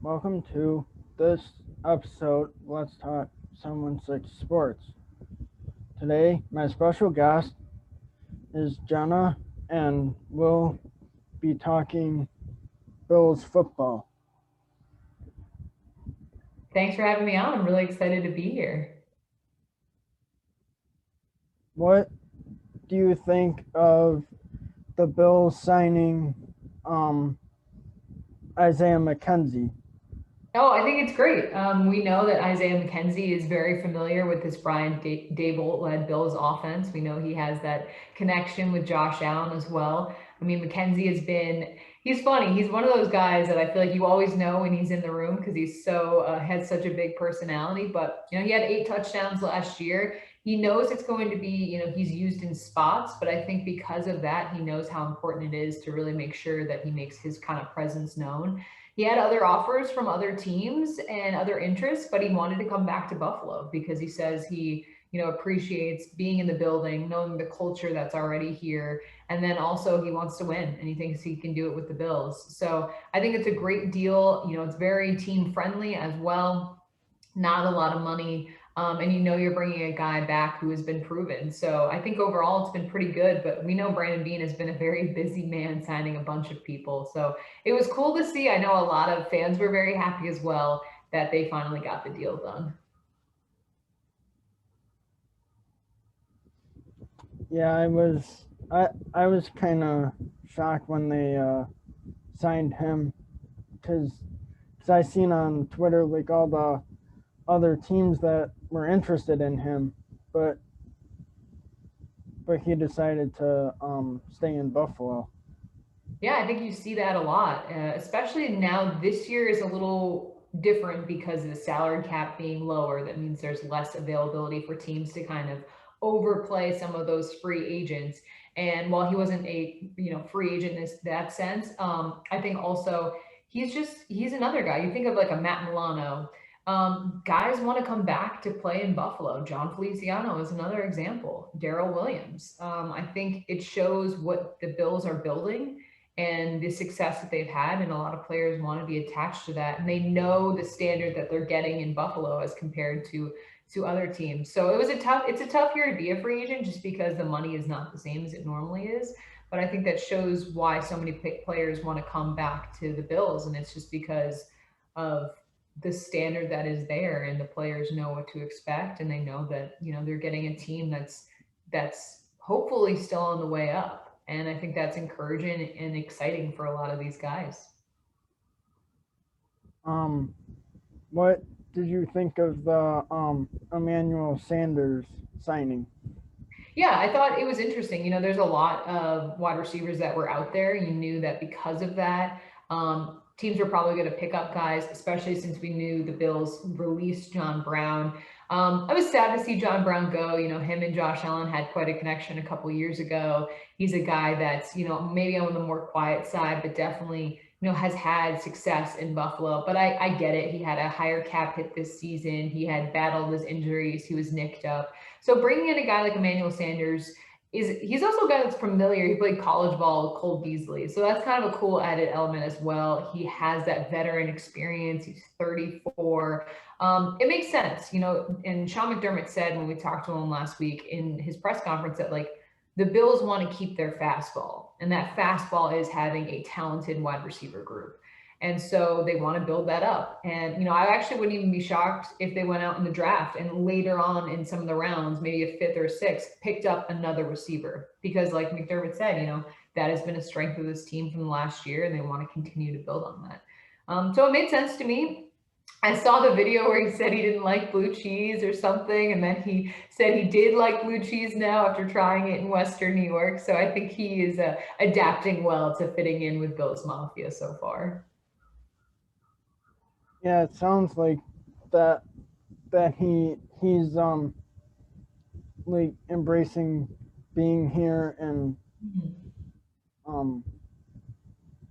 Welcome to this episode. Let's talk someone six sports. Today, my special guest is Jenna, and we'll be talking Bills football. Thanks for having me on. I'm really excited to be here. What do you think of the Bills signing um, Isaiah McKenzie? Oh, I think it's great. We know that Isaiah McKenzie is very familiar with this Brian Dable-led Bills offense. We know he has that connection with Josh Allen as well. I mean, McKenzie he's funny. He's one of those guys that I feel like you always know when he's in the room because he's has such a big personality. But, he had 8 touchdowns last year. He knows it's going to be, he's used in spots, but I think because of that, he knows how important it is to really make sure that he makes his kind of presence known. He had other offers from other teams and other interests, but he wanted to come back to Buffalo because he says he, appreciates being in the building, knowing the culture that's already here. And then also he wants to win and he thinks he can do it with the Bills. So I think it's a great deal. It's very team friendly as well. Not a lot of money. And you're bringing a guy back who has been proven. So I think overall it's been pretty good. But we know Brandon Beane has been a very busy man signing a bunch of people. So it was cool to see. I know a lot of fans were very happy as well that they finally got the deal done. Yeah, I was kind of shocked when they signed him because I seen on Twitter like all the other teams that were interested in him, but he decided to stay in Buffalo. Yeah, I think you see that a lot, especially now. This year is a little different because of the salary cap being lower. That means there's less availability for teams to kind of overplay some of those free agents. And while he wasn't a free agent in that sense, I think also he's another guy. You think of like a Matt Milano. Guys want to come back to play in Buffalo. John Feliciano is another example. Daryl Williams. I think it shows what the Bills are building and the success that they've had, and a lot of players want to be attached to that, and they know the standard that they're getting in Buffalo as compared to other teams. So it's a tough year to be a free agent just because the money is not the same as it normally is. But I think that shows why so many players want to come back to the Bills, and it's just because of the standard that is there, and the players know what to expect, and they know that they're getting a team that's hopefully still on the way up. And I think that's encouraging and exciting for a lot of these guys. Um, what did you think of the Emmanuel Sanders signing? Yeah, I thought it was interesting. There's a lot of wide receivers that were out there. You knew that because of that, teams were probably going to pick up guys, especially since we knew the Bills released John Brown. I was sad to see John Brown go. Him and Josh Allen had quite a connection a couple years ago. He's a guy that's, maybe on the more quiet side, but definitely, has had success in Buffalo. But I get it. He had a higher cap hit this season. He had battled his injuries. He was nicked up. So bringing in a guy like Emmanuel Sanders he's also a guy that's familiar. He played college ball with Cole Beasley. So that's kind of a cool added element as well. He has that veteran experience. He's 34. It makes sense, and Sean McDermott said when we talked to him last week in his press conference that like the Bills want to keep their fastball, and that fastball is having a talented wide receiver group. And so they want to build that up. And, I actually wouldn't even be shocked if they went out in the draft and later on in some of the rounds, maybe a fifth or sixth, picked up another receiver. Because like McDermott said, that has been a strength of this team from the last year, and they want to continue to build on that. So it made sense to me. I saw the video where he said he didn't like blue cheese or something, and then he said he did like blue cheese now after trying it in Western New York. So I think he is adapting well to fitting in with Bills Mafia so far. Yeah, it sounds like that he's like embracing being here and Mhm. um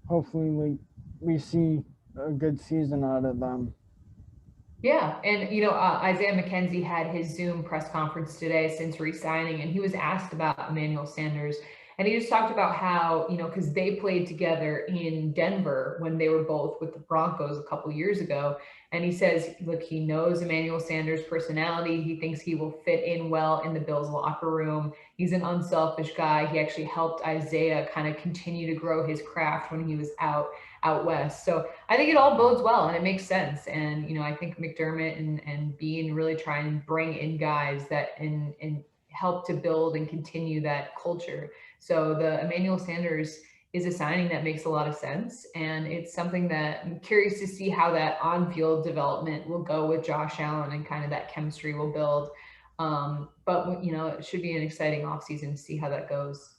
hopefully like we see a good season out of them. Yeah, and Isaiah McKenzie had his Zoom press conference today since re-signing, and he was asked about Emmanuel Sanders, And he just talked about how, because they played together in Denver when they were both with the Broncos a couple years ago. And he says, look, he knows Emmanuel Sanders' personality. He thinks he will fit in well in the Bills locker room. He's an unselfish guy. He actually helped Isaiah kind of continue to grow his craft when he was out west. So I think it all bodes well and it makes sense. And, I think McDermott and Bean really try and bring in guys that and help to build and continue that culture. So the Emmanuel Sanders is a signing that makes a lot of sense. And it's something that I'm curious to see how that on-field development will go with Josh Allen and kind of that chemistry will build. But, it should be an exciting offseason to see how that goes.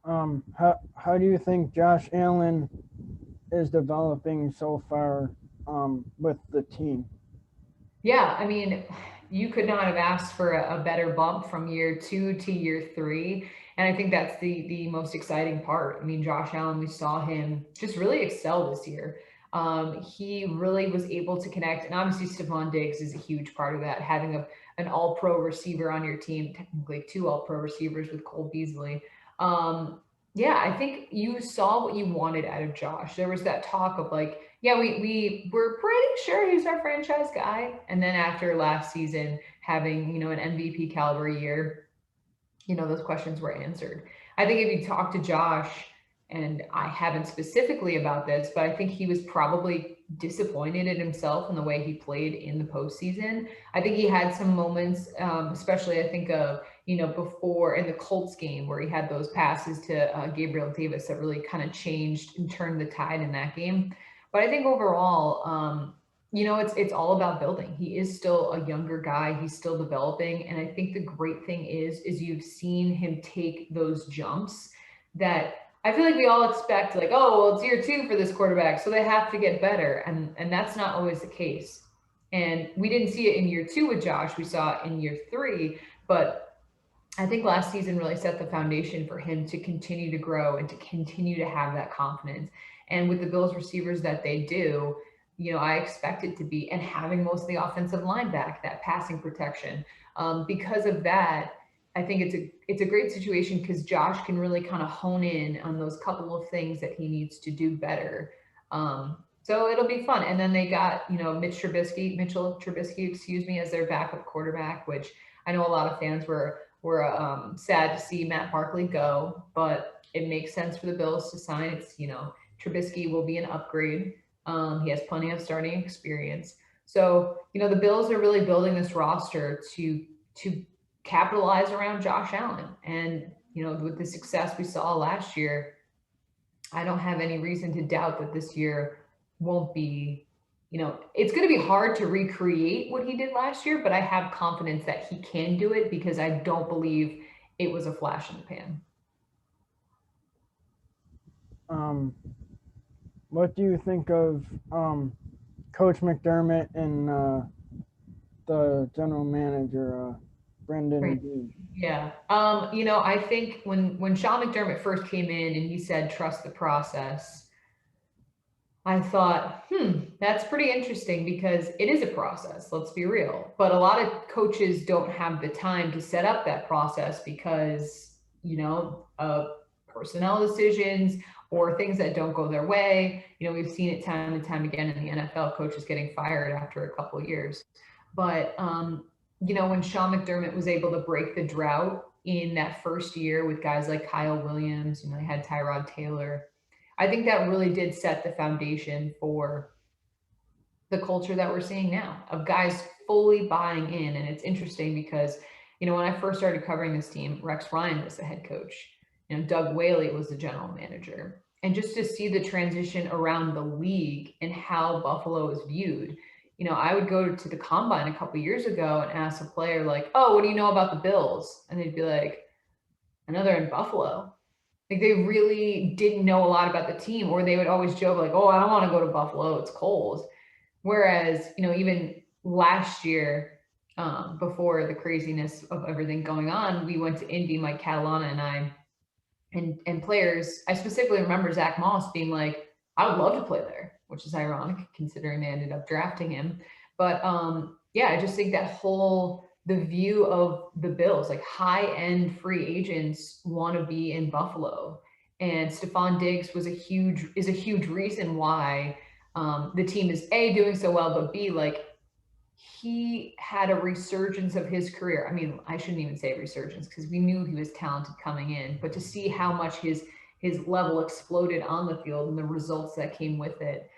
How do you think Josh Allen is developing so far with the team? Yeah, I mean, you could not have asked for a better bump from year 2 to year 3. And I think that's the most exciting part. I mean, Josh Allen, we saw him just really excel this year. He really was able to connect. And obviously, Stephon Diggs is a huge part of that, having an all-pro receiver on your team, technically 2 all-pro receivers with Cole Beasley. Yeah, I think you saw what you wanted out of Josh. There was that talk of like, yeah, we were pretty sure he's our franchise guy. And then after last season having, an MVP caliber year, those questions were answered. I think if you talk to Josh, and I haven't specifically about this, but I think he was probably disappointed in himself in the way he played in the postseason. I think he had some moments, especially I think of, before in the Colts game where he had those passes to Gabriel Davis that really kind of changed and turned the tide in that game. But I think overall, it's all about building. He is still a younger guy. He's still developing. And I think the great thing is you've seen him take those jumps that I feel like we all expect, like, oh, well, it's year 2 for this quarterback, so they have to get better. And that's not always the case. And we didn't see it in year 2 with Josh. We saw it in year 3. But I think last season really set the foundation for him to continue to grow and to continue to have that confidence. And with the Bills receivers that they do, I expect it to be, and having most of the offensive line back, that passing protection. Because of that, I think it's a great situation because Josh can really kind of hone in on those couple of things that he needs to do better. So it'll be fun. And then they got, Mitchell Trubisky, as their backup quarterback, which I know a lot of fans were sad to see Matt Barkley go, but it makes sense for the Bills to sign. It's, Trubisky will be an upgrade. He has plenty of starting experience. So, the Bills are really building this roster to capitalize around Josh Allen. And, with the success we saw last year, I don't have any reason to doubt that this year won't be, it's going to be hard to recreate what he did last year, but I have confidence that he can do it because I don't believe it was a flash in the pan. What do you think of Coach McDermott and the general manager, Brendan? Right. Yeah. I think when Sean McDermott first came in and he said, trust the process, I thought, that's pretty interesting because it is a process, let's be real. But a lot of coaches don't have the time to set up that process because, of personnel decisions or things that don't go their way. We've seen it time and time again in the NFL, coaches getting fired after a couple of years. But, when Sean McDermott was able to break the drought in that first year with guys like Kyle Williams, they had Tyrod Taylor. I think that really did set the foundation for the culture that we're seeing now of guys fully buying in. And it's interesting because, when I first started covering this team, Rex Ryan was the head coach. Doug Whaley was the general manager. And just to see the transition around the league and how Buffalo is viewed, I would go to the combine a couple of years ago and ask a player like, oh, what do you know about the Bills? And they'd be like, I know they're in Buffalo. Like they really didn't know a lot about the team, or they would always joke like, oh, I don't want to go to Buffalo, it's cold. Whereas, even last year, before the craziness of everything going on, we went to Indy, Mike Catalana and I, and players, I specifically remember Zach Moss being like, I would love to play there, which is ironic considering they ended up drafting him. But I just think that whole the view of the Bills, like high-end free agents want to be in Buffalo. And Stephon Diggs is a huge reason why the team is A, doing so well, but B, like he had a resurgence of his career. I mean, I shouldn't even say resurgence because we knew he was talented coming in, but to see how much his level exploded on the field and the results that came with it,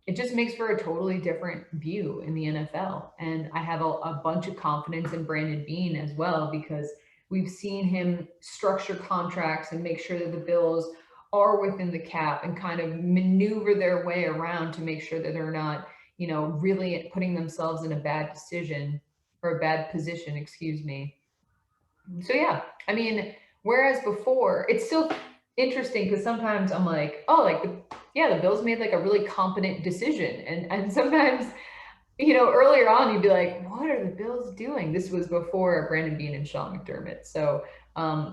it just makes for a totally different view in the NFL. And I have a bunch of confidence in Brandon Beane as well, because we've seen him structure contracts and make sure that the Bills are within the cap and kind of maneuver their way around to make sure that they're not, really putting themselves in a bad decision or a bad position, excuse me. So yeah, I mean, whereas before, it's still interesting because sometimes I'm like, oh, like the Bills made like a really competent decision, and sometimes, earlier on you'd be like, what are the Bills doing? This was before Brandon Beane and Sean McDermott, so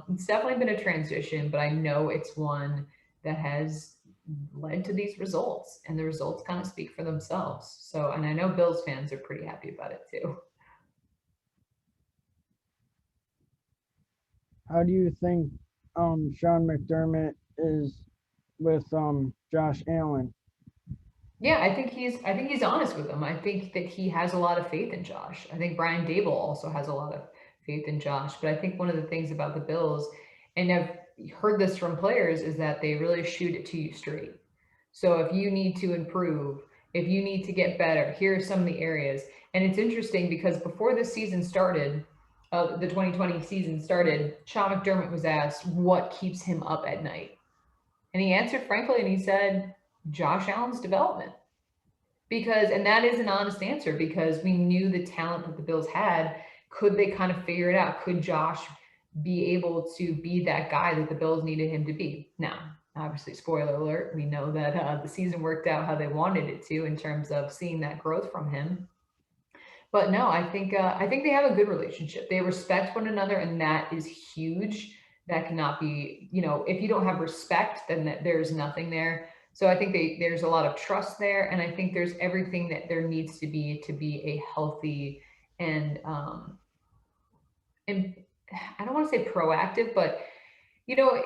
it's definitely been a transition, but I know it's one that has led to these results, and the results kind of speak for themselves. So, and I know Bills fans are pretty happy about it too. How do you think Sean McDermott is with Josh Allen? Yeah, I think he's honest with him. I think that he has a lot of faith in Josh. I think Brian Dable also has a lot of faith in Josh. But I think one of the things about the Bills, and I've heard this from players, is that they really shoot it to you straight. So if you need to improve, if you need to get better, here are some of the areas. And it's interesting because before this season started, the 2020 season started, Sean McDermott was asked what keeps him up at night. And he answered frankly, and he said, Josh Allen's development. And that is an honest answer, because we knew the talent that the Bills had. Could they kind of figure it out? Could Josh be able to be that guy that the Bills needed him to be? Now, obviously, spoiler alert, we know that the season worked out how they wanted it to in terms of seeing that growth from him. But no, I think they have a good relationship. They respect one another, and that is huge. That cannot be, if you don't have respect, then there's nothing there. So I think there's a lot of trust there, and I think there's everything that there needs to be a healthy and I don't want to say proactive, but you know,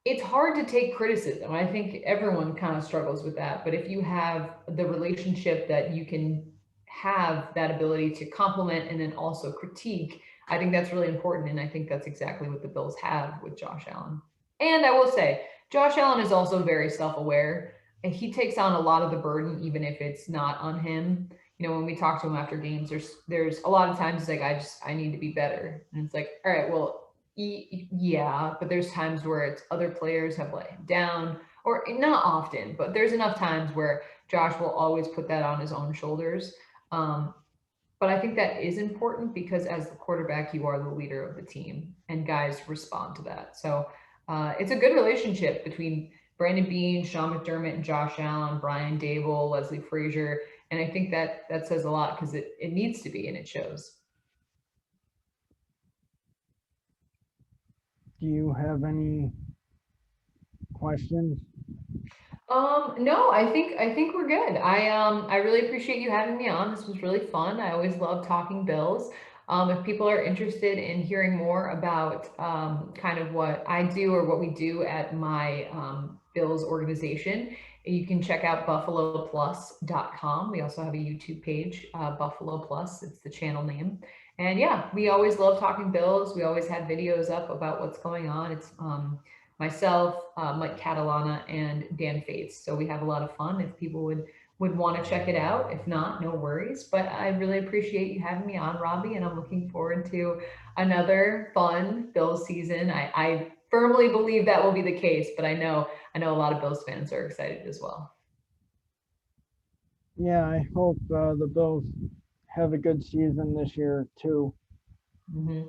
it's hard to take criticism. I think everyone kind of struggles with that. But if you have the relationship that you can have that ability to compliment and then also critique, I think that's really important. And I think that's exactly what the Bills have with Josh Allen. And I will say, Josh Allen is also very self-aware, and he takes on a lot of the burden, even if it's not on him. When we talk to him after games, there's a lot of times he's like, I need to be better. And it's like, all right, well, yeah, but there's times where it's other players have let him down, or not often, but there's enough times where Josh will always put that on his own shoulders. But I think that is important, because as the quarterback, you are the leader of the team, and guys respond to that. So it's a good relationship between Brandon Beane, Sean McDermott, and Josh Allen, Brian Dable, Leslie Frazier. And I think that says a lot, because it needs to be, and it shows. Do you have any questions? No, I think we're good. I really appreciate you having me on. This was really fun. I always love talking Bills. If people are interested in hearing more about kind of what I do or what we do at my Bills organization, you can check out buffaloplus.com. We also have a YouTube page, Buffalo Plus. It's the channel name. And yeah, we always love talking Bills. We always have videos up about what's going on. It's myself, Mike Catalana, and Dan Fates. So we have a lot of fun if people would want to check it out. If not, no worries. But I really appreciate you having me on, Robby, and I'm looking forward to another fun Bills season. I firmly believe that will be the case, but I know a lot of Bills fans are excited as well. Yeah, I hope the Bills have a good season this year too. Mm-hmm.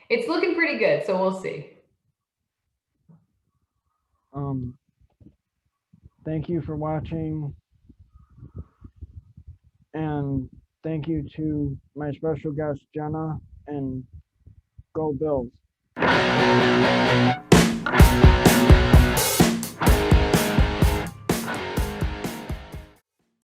It's looking pretty good, so we'll see. Thank you for watching, and thank you to my special guest Jenna, and go Bills.